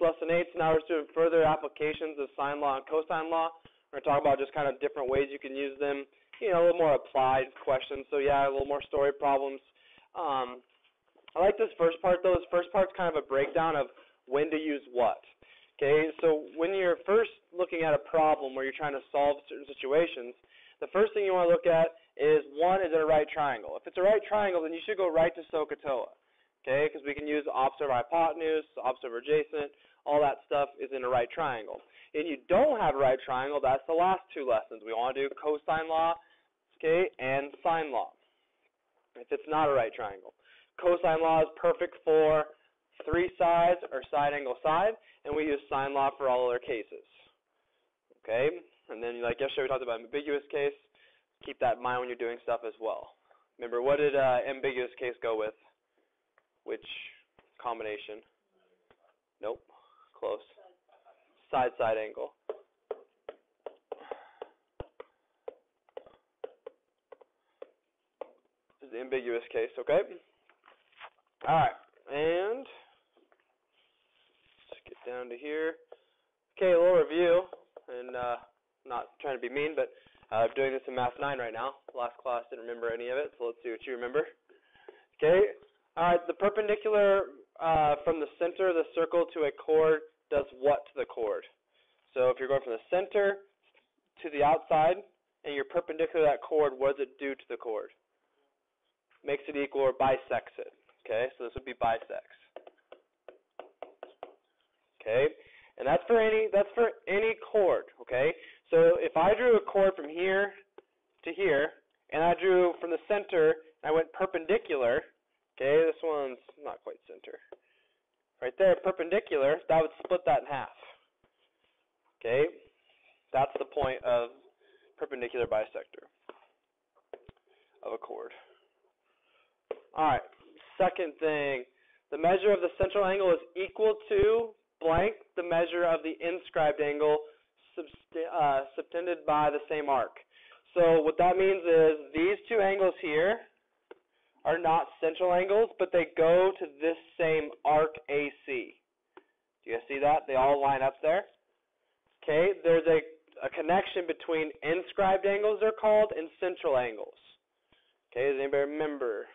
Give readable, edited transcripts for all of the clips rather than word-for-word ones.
lesson 8. So now we're doing further applications of sine law and cosine law. We're going to talk about just kind of different ways you can use them, you know, a little more applied questions. So yeah, a little more story problems. I like this first part though. This first part's kind of a breakdown of when to use what. Okay, so when you're first looking at a problem where you're trying to solve certain situations, the first thing you want to look at is, one, is it a right triangle? If it's a right triangle, then you should go right to SOHCAHTOA. Okay, because we can use opposite over hypotenuse, opposite over adjacent, all that stuff is in a right triangle. And you don't have a right triangle, that's the last two lessons. We want to do cosine law, okay, and sine law, if it's not a right triangle. Cosine law is perfect for three sides or side angle side, and we use sine law for all other cases. Okay, and then like yesterday we talked about ambiguous case. Keep that in mind when you're doing stuff as well. Remember, what did ambiguous case go with? Which combination? Nope, close. Side angle. This is the ambiguous case, okay? All right, and let's get down to here. Okay, a little review, and not trying to be mean, but I'm doing this in Math 9 right now. Last class didn't remember any of it, so let's see what you remember. Okay, all right, the perpendicular from the center of the circle to a chord does what to the chord? So if you're going from the center to the outside, and you're perpendicular to that chord, what does it do to the chord? Makes it equal or bisects it. Okay, so this would be bisects. Okay, and that's for any chord. Okay, so if I drew a chord from here to here, and I drew from the center, and I went perpendicular. Okay, this one's not quite center. Right there, perpendicular. That would split that in half. Okay, that's the point of perpendicular bisector of a chord. All right. Second thing, the measure of the central angle is equal to blank, the measure of the inscribed angle subtended by the same arc. So what that means is these two angles here are not central angles, but they go to this same arc AC. Do you guys see that? They all line up there. Okay, there's a connection between inscribed angles, they're called, and central angles. Okay, does anybody remember?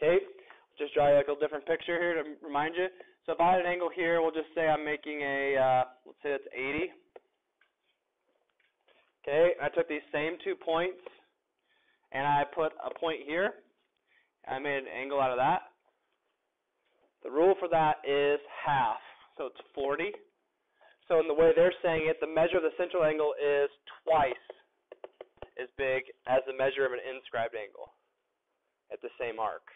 Okay, just draw like a different picture here to remind you. So if I had an angle here, we'll just say I'm making a, let's say that's 80. Okay, I took these same 2 points, and I put a point here. I made an angle out of that. The rule for that is half, so it's 40. So in the way they're saying it, the measure of the central angle is twice as big as the measure of an inscribed angle at the same arc.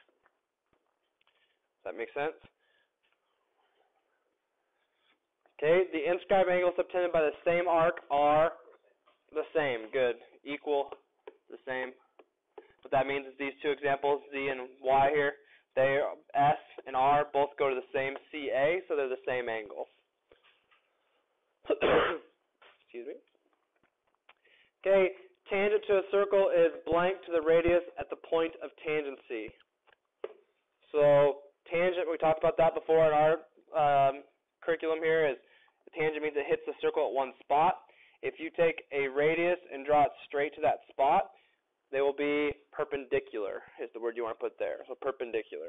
Does that make sense? Okay, the inscribed angles subtended by the same arc are the same. Good. Equal, the same. What that means is these two examples, Z and Y here, they are, S and R both go to the same CA, so they're the same angle. Excuse me. Okay, tangent to a circle is blank to the radius at the point of tangency. So tangent, we talked about that before in our curriculum here, is the tangent means it hits the circle at one spot. If you take a radius and draw it straight to that spot, they will be perpendicular, is the word you want to put there. So perpendicular.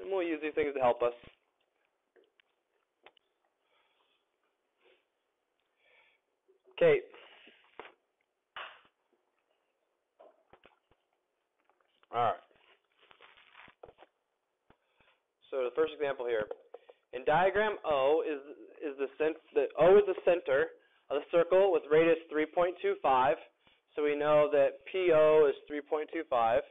And we'll use these things to help us. Okay. All right. So the first example here, in diagram O the O is the center of the circle with radius 3.25. So we know that PO is 3.25.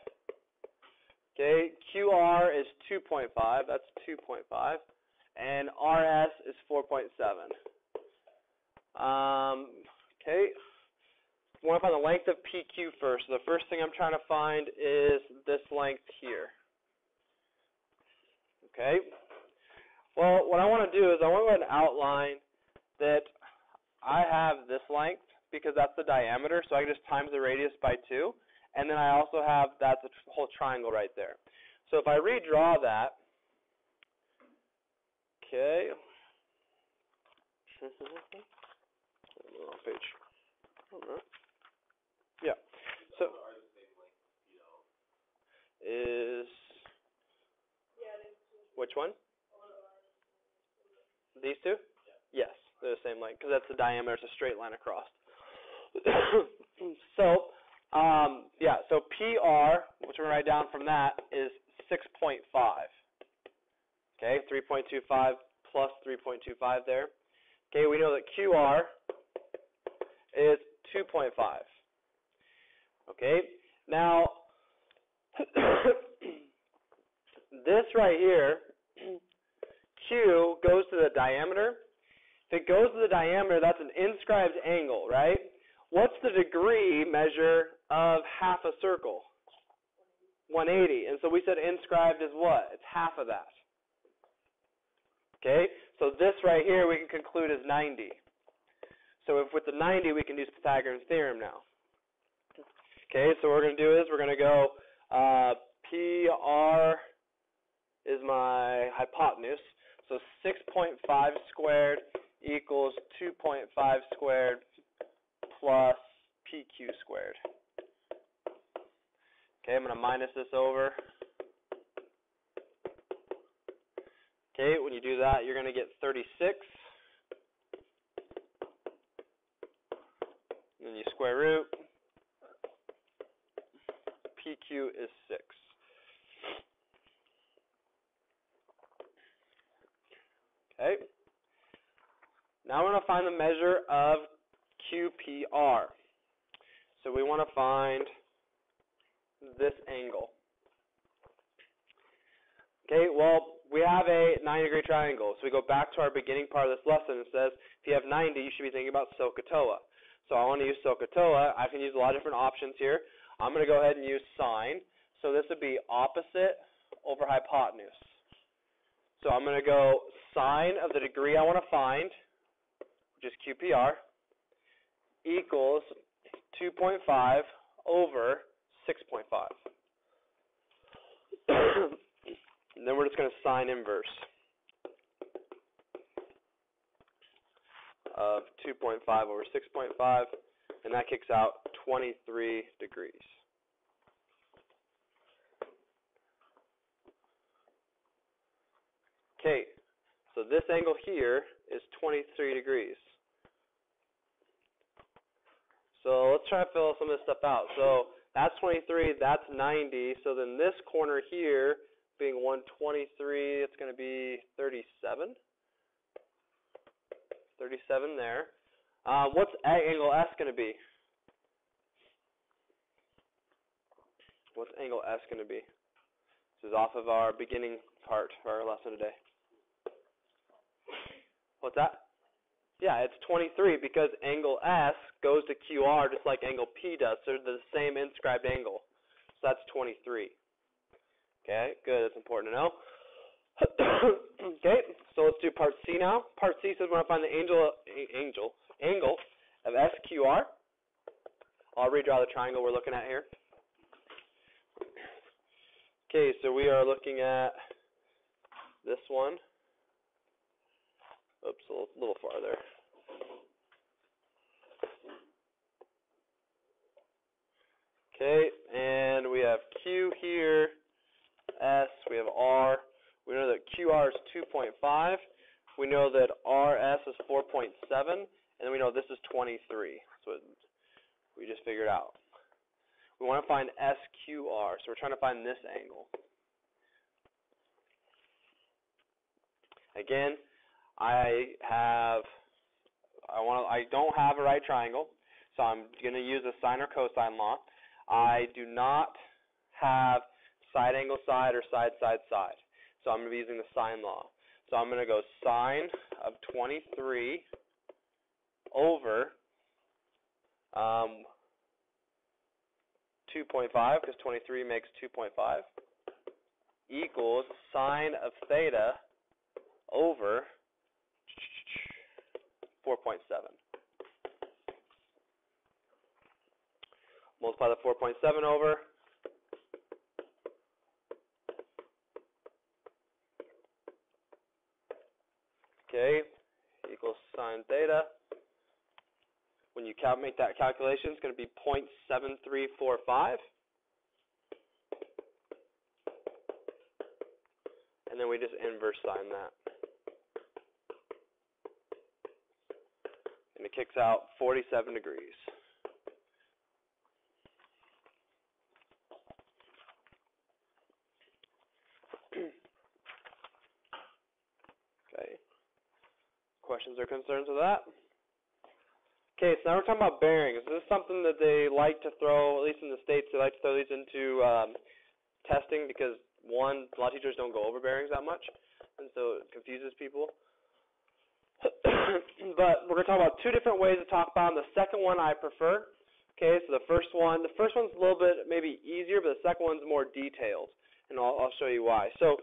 Okay, QR is 2.5. That's 2.5, and RS is 4.7. Okay. I want to find the length of PQ first. So the first thing I'm trying to find is this length here. Okay. Well, what I want to do is I want to go ahead and outline that I have this length because that's the diameter, so I can just times the radius by 2. And then I also have, that's a whole triangle right there. So if I redraw that, okay, wrong page. Yeah. So is which one? These two? Yes, they're the same length because that's the diameter. It's a straight line across. So, yeah. So PR, which we're gonna write down from that, is 6.5. Okay, 3.25 plus 3.25 there. Okay, we know that QR is 2.5. Okay, now this right here, Q goes to the diameter. If it goes to the diameter, that's an inscribed angle, right? What's the degree measure of half a circle? 180. And so we said inscribed is what? It's half of that. Okay, so this right here we can conclude is 90. So if with the 90 we can use Pythagorean's theorem now. Okay, so what we're going to do is we're going to go PR is my hypotenuse. So 6.5 squared equals 2.5 squared plus PQ squared. Okay, I'm going to minus this over. Okay, when you do that, you're going to get 36. And then you square root. PQ is 6. Okay. Now we're going to find the measure of QPR. So we want to find this angle. Okay, well, we have a 90-degree triangle. So we go back to our beginning part of this lesson. It says if you have 90, you should be thinking about SOHCAHTOA. So I want to use SOHCAHTOA. I can use a lot of different options here. I'm going to go ahead and use sine. So this would be opposite over hypotenuse. So I'm going to go sine of the degree I want to find, which is QPR, equals 2.5 over 6.5. And then we're just going to sine inverse of 2.5 over 6.5, and that kicks out 23 degrees. Okay, so this angle here is 23 degrees. So let's try to fill some of this stuff out. So that's 23, that's 90. So then this corner here, being 123, it's going to be 37. 37 there. What's angle S going to be? What's angle S going to be? This is off of our beginning part of our lesson today. What's that? Yeah, it's 23 because angle S goes to QR just like angle P does. So they're the same inscribed angle. So that's 23. Okay, good. That's important to know. Okay, so let's do part C now. Part C says we're going to find the angle of SQR. I'll redraw the triangle we're looking at here. Okay, so we are looking at this one. Oops, a little farther. Okay, and we have Q here, S, we have R. We know that QR is 2.5. We know that RS is 4.7, and then we know this is 23. So we just figured out. We want to find SQR, so we're trying to find this angle. Again, I don't have a right triangle, so I'm going to use a sine or cosine law. I do not have side angle side or side side side, so I'm going to be using the sine law. So I'm going to go sine of 23 over 2.5, because 23 makes 2.5, equals sine of theta over 4.7. Multiply the 4.7 over. Okay, equals sine theta. When you make that calculation, it's going to be 0.7345. And then we just inverse sine that. And it kicks out 47 degrees. Okay. Questions or concerns with that? Okay, so now we're talking about bearings. This is something that they like to throw, at least in the States, they like to throw these into testing because, one, a lot of teachers don't go over bearings that much, and so it confuses people. But we're going to talk about two different ways to talk about them. The second one I prefer. Okay, so the first one's a little bit maybe easier, but the second one's more detailed, and I'll show you why. So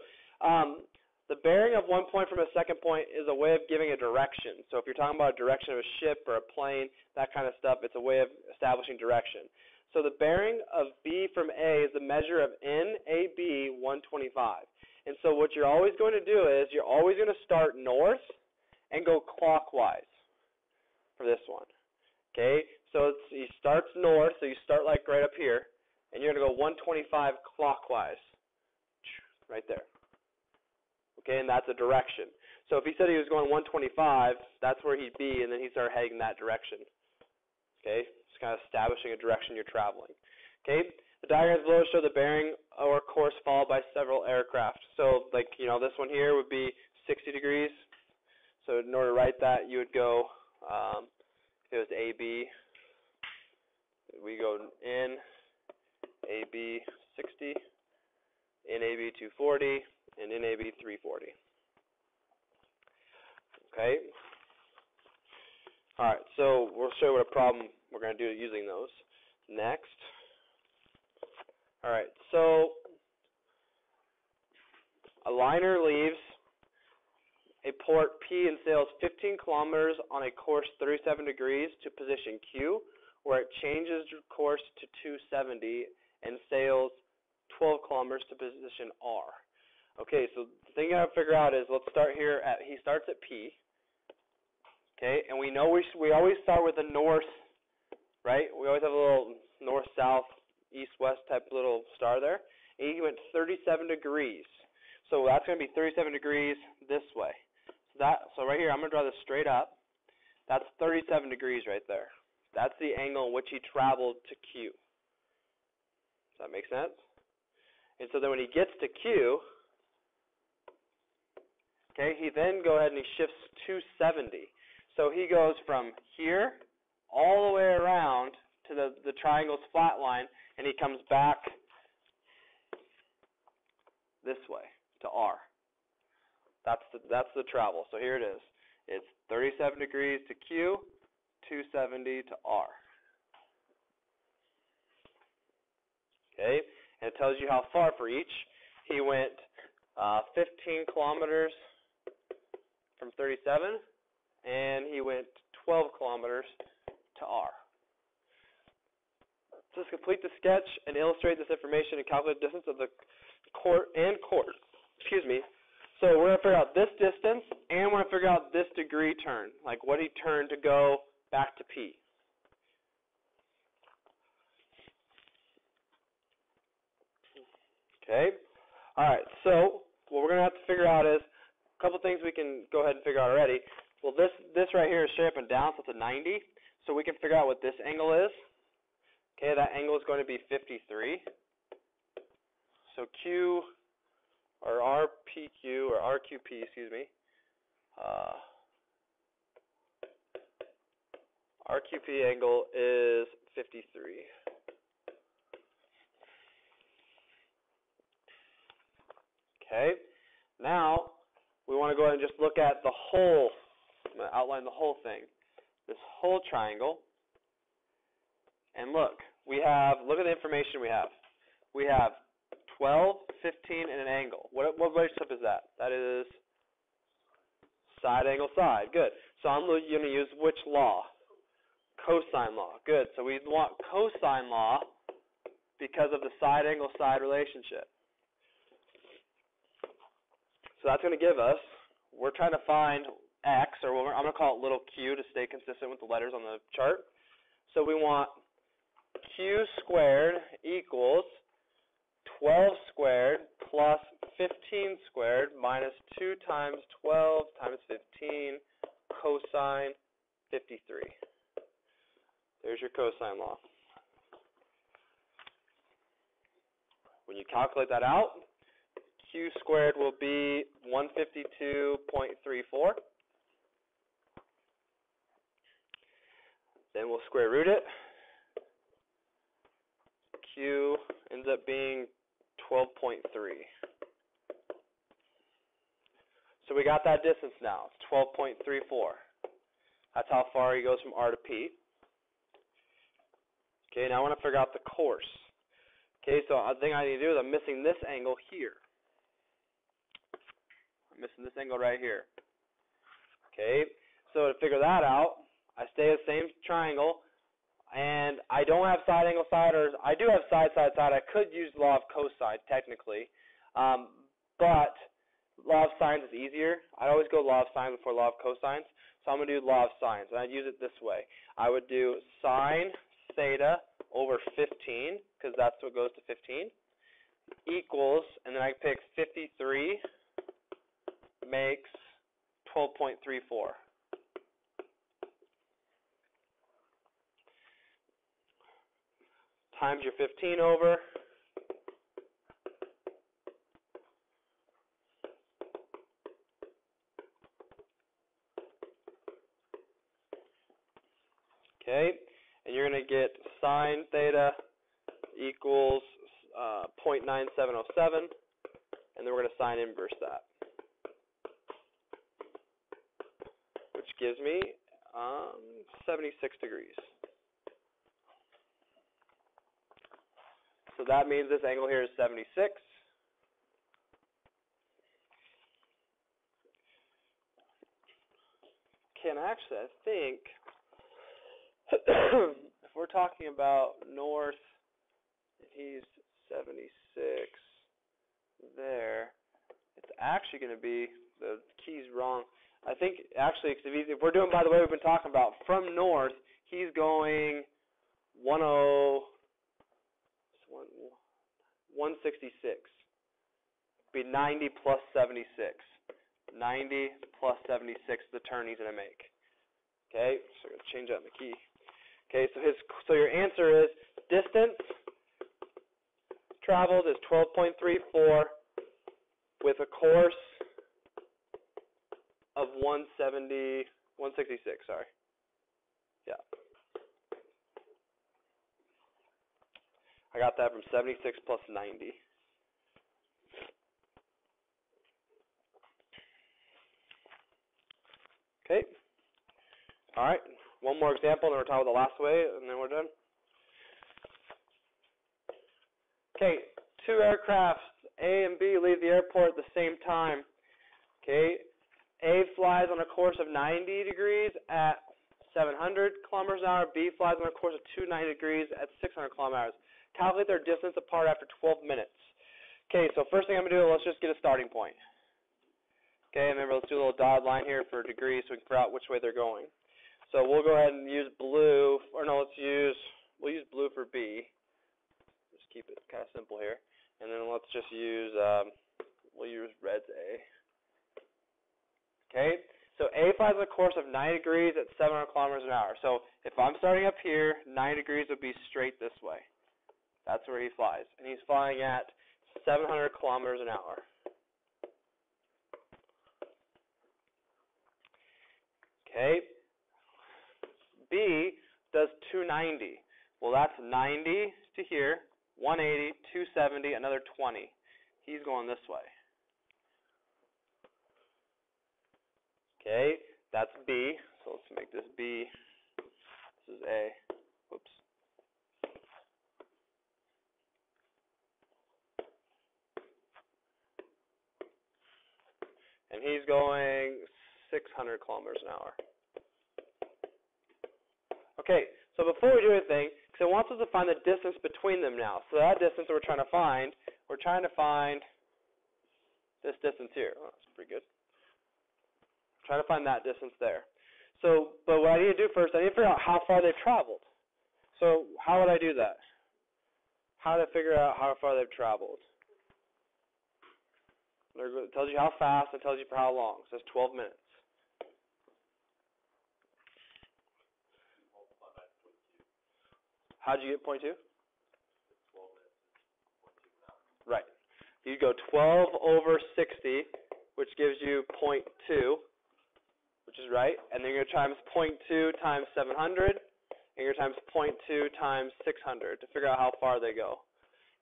the bearing of one point from a second point is a way of giving a direction. So if you're talking about a direction of a ship or a plane, that kind of stuff, it's a way of establishing direction. So the bearing of B from A is the measure of NAB 125. And so what you're always going to do is you're always going to start north and go clockwise for this one. Okay, so he starts north, so you start like right up here, and you're going to go 125 clockwise, right there. Okay, and that's a direction. So if he said he was going 125, that's where he'd be, and then he started heading that direction. Okay, it's kind of establishing a direction you're traveling. Okay, the diagrams below show the bearing or course followed by several aircraft. So, like, you know, this one here would be 60 degrees. So in order to write that, you would go, if it was AB, we go in, AB 60, in AB 240, and in AB 340. Okay. All right, so we'll show you what a problem we're going to do using those next. All right, so a liner leaves a port P and sails 15 kilometers on a course 37 degrees to position Q, where it changes course to 270 and sails 12 kilometers to position R. Okay, so the thing you have to figure out is, let's start here at, he starts at P. Okay, and we know we always start with the north, right? We always have a little north, south, east, west type little star there. And he went 37 degrees. So that's going to be 37 degrees this way. So right here, I'm going to draw this straight up. That's 37 degrees right there. That's the angle in which he traveled to Q. Does that make sense? And so then when he gets to Q, okay, he then go ahead and he shifts 270. So he goes from here all the way around to the triangle's flat line, and he comes back this way to R. That's the travel. So here it is. It's 37 degrees to Q, 270 to R. Okay, and it tells you how far for each. He went 15 kilometers from 37, and he went 12 kilometers to R. So let's complete the sketch and illustrate this information and calculate the distance of the court. So we're going to figure out this distance, and we're going to figure out this degree turn, like what he turned to go back to P. Okay. All right. So what we're going to have to figure out is a couple things we can go ahead and figure out already. Well, this right here is straight up and down, so it's a 90. So we can figure out what this angle is. Okay, that angle is going to be 53. So Q, or RPQ, or RQP, excuse me. RQP angle is 53. Okay, now we want to go ahead and just look at the whole, I'm going to outline the whole thing, this whole triangle. And look at the information we have. We have 12, 15, and an angle. What relationship is that? That is side angle side. Good. So I'm going to use which law? Cosine law. Good. So we want cosine law because of the side angle side relationship. So that's going to give us, we're trying to find x, or I'm going to call it little q to stay consistent with the letters on the chart. So we want q squared equals 12 squared plus 15 squared minus 2 times 12 times 15 cosine 53. There's your cosine law. When you calculate that out, q squared will be 152.34. Then we'll square root it. Q ends up being 12.3. So we got that distance now. It's 12.34. That's how far he goes from R to P. Okay, now I want to figure out the course. Okay, so the thing I need to do is I'm missing this angle here. I'm missing this angle right here. Okay, so to figure that out, I stay the same triangle, and I don't have side angle side, or I do have side, side, side. I could use law of cosine technically, but law of sines is easier. I always go law of sines before law of cosines, so I'm going to do law of sines, and I'd use it this way. I would do sine theta over 15, because that's what goes to 15, equals, and then I pick 53 makes 12.34. Times your 15 over. Okay, and you're going to get sine theta equals 0.9707, and then we're going to sine inverse that, which gives me 76 degrees. So that means this angle here is 76. Okay, and actually I think if we're talking about north, and he's 76 there, it's actually going to be, the key's wrong. I think actually, if we're doing by the way we've been talking about, from north, he's going 166. Be 90 plus 76. 90 plus 76 the turn he's going to make. Okay, so I'm going to change out the key. Okay, so your answer is distance traveled is 12.34 with a course of 166, sorry. Yeah. I got that from 76 plus 90. Okay. All right. One more example, and then we're talking about the last way, and then we're done. Okay. Two aircrafts, A and B, leave the airport at the same time. Okay. A flies on a course of 90 degrees at 700 kilometers an hour. B flies on a course of 290 degrees at 600 kilometers an hour. Calculate their distance apart after 12 minutes. Okay, so first thing I'm going to do, let's just get a starting point. Okay, remember, let's do a little dotted line here for degrees so we can figure out which way they're going. So we'll go ahead and use blue, or no, we'll use blue for B. Just keep it kind of simple here. And then let's just use, we'll use red's A. Okay, so A flies on a course of 90 degrees at 700 kilometers an hour. So if I'm starting up here, 90 degrees would be straight this way. That's where he flies. And he's flying at 700 kilometers an hour. Okay. B does 290. Well, that's 90 to here, 180, 270, another 20. He's going this way. Okay, that's B. So let's make this B. This is A. Whoops. And he's going 600 kilometers an hour. Okay, So before we do anything, because it wants us to find the distance between them now. So that distance that we're trying to find this distance here. Oh, that's pretty good. Trying to find that distance there. So, but what I need to do first, I need to figure out how far they've traveled. So how would I do that? How to figure out how far they've traveled? It tells you how fast, it tells you for how long. So it's 12 minutes. How'd you get 0.2? Right. You go 12 over 60, which gives you 0.2, which is right. And then you're going to times 0.2 times 700, and you're going to times 0.2 times 600 to figure out how far they go.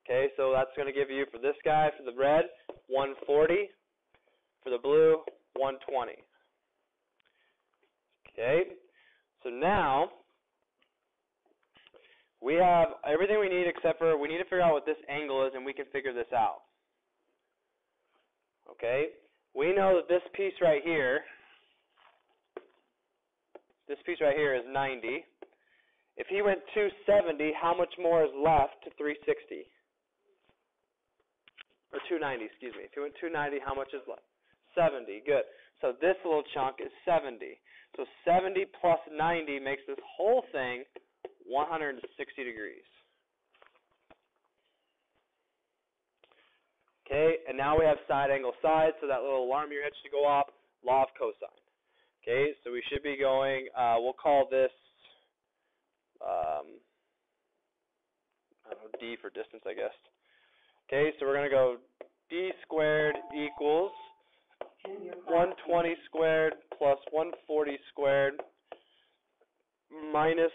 Okay, so that's going to give you, for this guy, for the red, 140. For the blue, 120. Okay, so now we have everything we need except for we need to figure out what this angle is, and we can figure this out. Okay, we know that this piece right here is 90. If he went 270, how much more is left to 360? Or 290, excuse me. If he went 290, how much is left? 70. Good. So this little chunk is 70. So 70 plus 90 makes this whole thing 160 degrees. Okay, and now we have side angle side, so that little alarm in your head should go off, law of cosine. Okay, so we should be going, we'll call this, I don't know, D for distance, I guess. Okay, so we're going to go D squared equals 120 squared plus 140 squared minus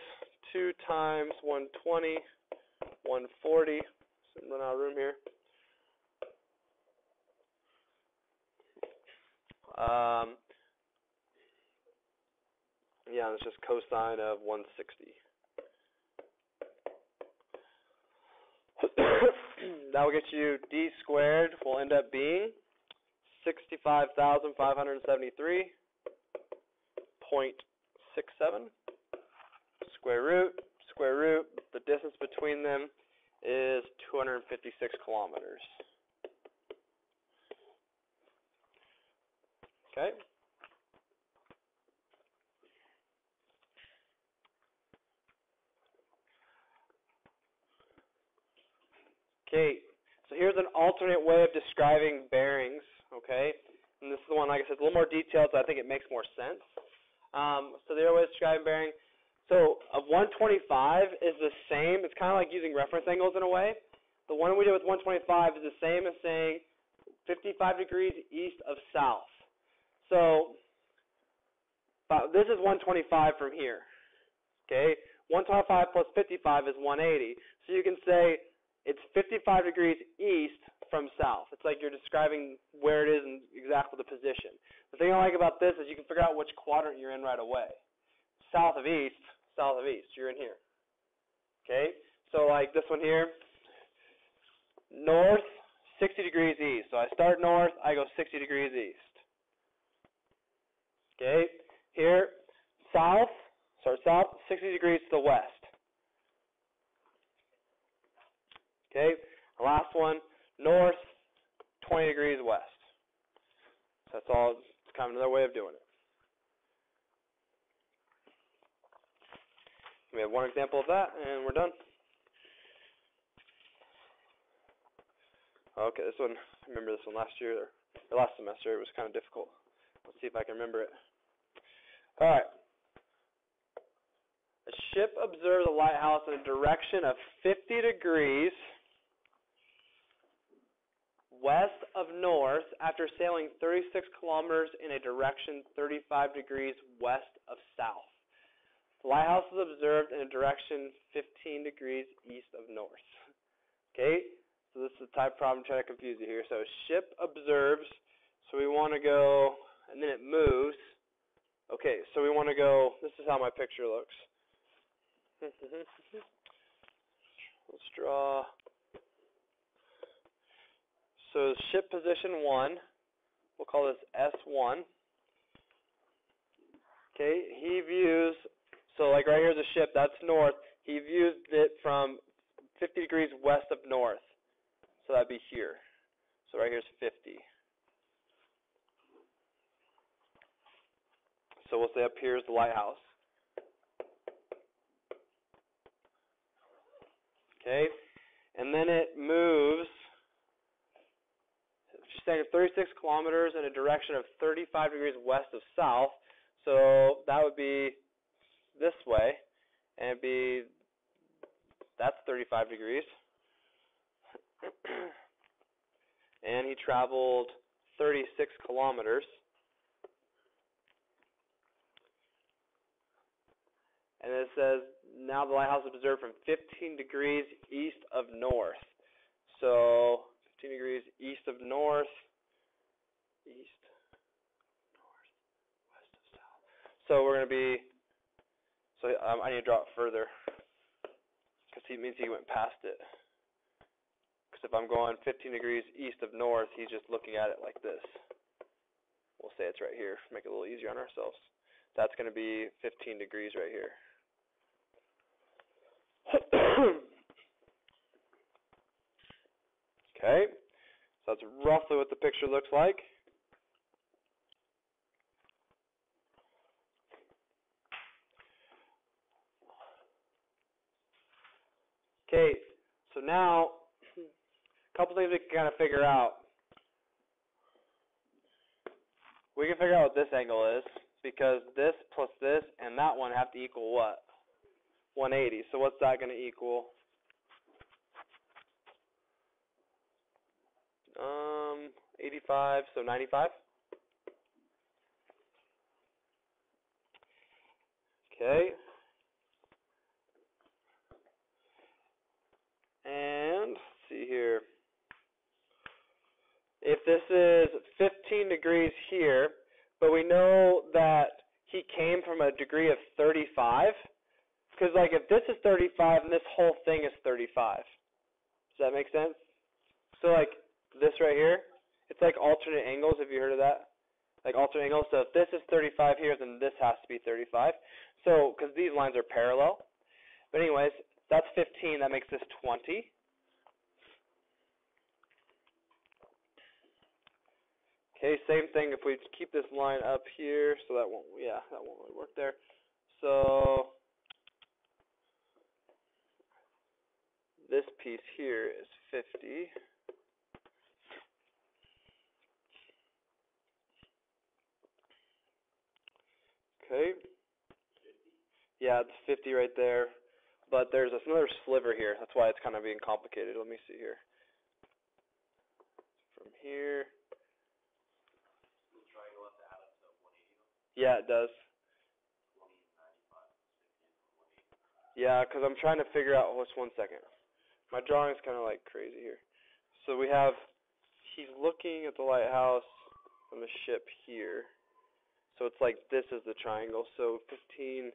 2 times 120, 140. So I'm running out of room here. Yeah, it's just cosine of 160. That will get you D squared will end up being 65,573.67. Square root, the distance between them is 256 kilometers. Okay. Okay, so here's an alternate way of describing bearings, okay? And this is the one, like I said, a little more detailed, so I think it makes more sense. So the other way of describing bearing, so a 125 is the same. It's kind of like using reference angles in a way. The one we did with 125 is the same as saying 55 degrees east of south. So this is 125 from here, okay? 125 plus 55 is 180. So you can say it's 55 degrees east from south. It's like you're describing where it is and exactly the position. The thing I like about this is you can figure out which quadrant you're in right away. South of east, you're in here. Okay? So like this one here, north, 60 degrees east. So I start north, I go 60 degrees east. Okay? Here, south, 60 degrees to the west. Okay, the last one, north, 20 degrees west. So that's all, it's kind of another way of doing it. We have one example of that, and we're done. Okay, this one, I remember this one last year, or last semester, it was kind of difficult. Let's see if I can remember it. All right. A ship observes a lighthouse in a direction of 50 degrees west of north after sailing 36 kilometers in a direction 35 degrees west of south. The lighthouse is observed in a direction 15 degrees east of north. Okay, so this is the type of problem I'm trying to confuse you here. So ship observes, so we want to go, and then it moves. Okay, so we want to go, this is how my picture looks. Let's draw. So ship position 1, we'll call this S1. Okay, he views, So like right here's a ship, that's north. He views it from 50 degrees west of north. So that'd be here. So right here's 50. So we'll say up here is the lighthouse. Okay, and then it moves, she's saying 36 kilometers in a direction of 35 degrees west of south. So that would be this way, and it'd be, that's 35 degrees. And he traveled 36 kilometers. And it says, now the lighthouse is observed from 15 degrees east of north. So, 15 degrees east of north, east, north, west of south. So we're going to be, so I need to draw it further, because he means he went past it. Because if I'm going 15 degrees east of north, he's just looking at it like this. We'll say it's right here, make it a little easier on ourselves. That's going to be 15 degrees right here. Okay, so that's roughly what the picture looks like. Okay, so now, a couple things we can kind of figure out. We can figure out what this angle is, because this plus this and that one have to equal what? 180. So what's that going to equal? 85, so 95. Okay. And let's see here. If this is 15 degrees here, but we know that he came from a degree of 35, because like if this is 35 and this whole thing is 35, does that make sense? So like this right here, it's like alternate angles. Have you heard of that? Like alternate angles. So if this is 35 here, then this has to be 35. So because these lines are parallel. But anyways, that's 15. That makes this 20. Okay, same thing if we keep this line up here, so that won't, yeah, that won't really work there. So this piece here is 50. Okay. Yeah, it's 50 right there. But there's another sliver here. That's why it's kind of being complicated. Let me see here. From here. Yeah, it does. Yeah, because I'm trying to figure out, just 1 second. My drawing is kind of like crazy here. So we have, he's looking at the lighthouse from the ship here. So it's like this is the triangle. So 15,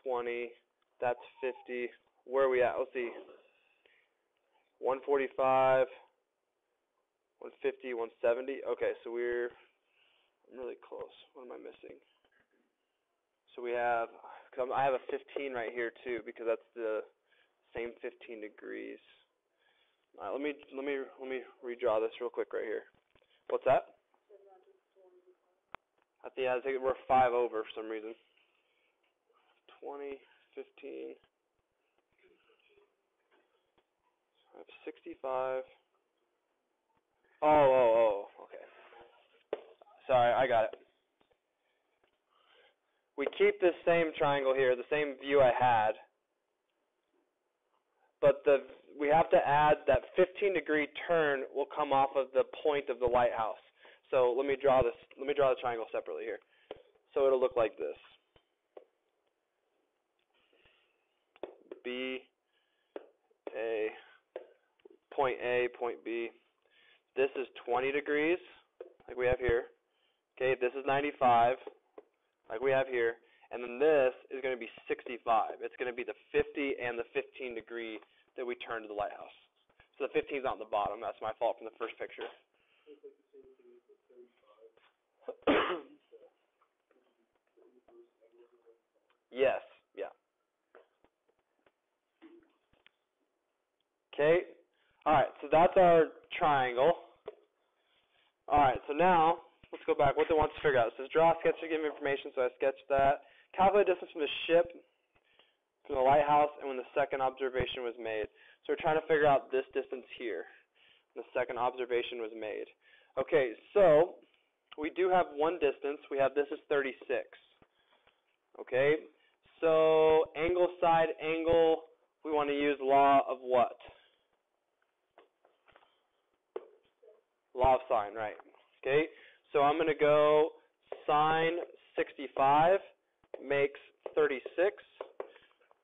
20, that's 50. Where are we at? Let's see. 145, 150, 170. Okay, so I'm really close. What am I missing? So we have, I have a 15 right here too, because that's the same 15 degrees. All right, let me redraw this real quick right here. What's that? I think we're 5 over for some reason. 20, 15. I have 65. Oh, okay. Sorry, I got it. We keep this same triangle here, the same view I had, but we have to add that 15-degree turn will come off of the point of the lighthouse. So let me draw this. Let me draw the triangle separately here. So it'll look like this. B, A, point B. This is 20 degrees, like we have here. Okay, this is 95, like we have here. And then this is going to be 65. It's going to be the 50 and the 15 degree that we turn to the lighthouse. So the 15 is on the bottom. That's my fault from the first picture. Yes, yeah. Okay. All right, so that's our triangle. All right, so now let's go back. What they want to figure out. It says draw a sketch to give information, so I sketched that. Calculate distance from the ship, from the lighthouse, and when the second observation was made. So we're trying to figure out this distance here. The second observation was made. Okay, so we do have one distance. We have this is 36. Okay, so angle, side, angle, we want to use law of what? Law of sine, right. Okay, so I'm going to go sine 65 makes 36.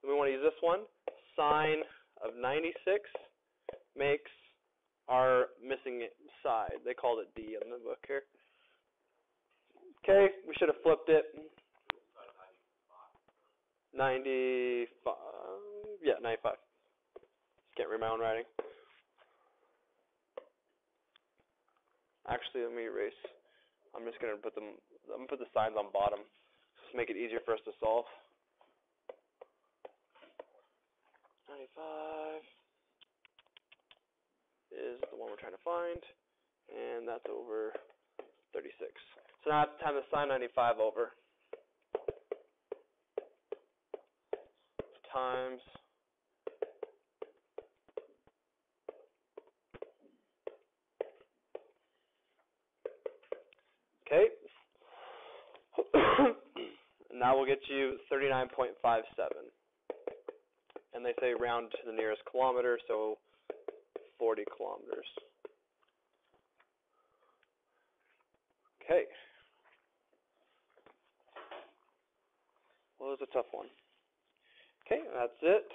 We want to use this one. Sine of 96 makes our missing side. They called it D in the book here. Okay, we should have flipped it. 95. Yeah, 95. Can't read my own writing. Actually, let me erase. I'm just gonna put them. I'm gonna put the signs on bottom, just to make it easier for us to solve. 95 is the one we're trying to find, and that's over 36. So now it's time to sine 95 over. Times okay. Now we'll get you 39.57. And they say round to the nearest kilometer, so 40 kilometers. Okay. Well, it was a tough one. Okay, that's it.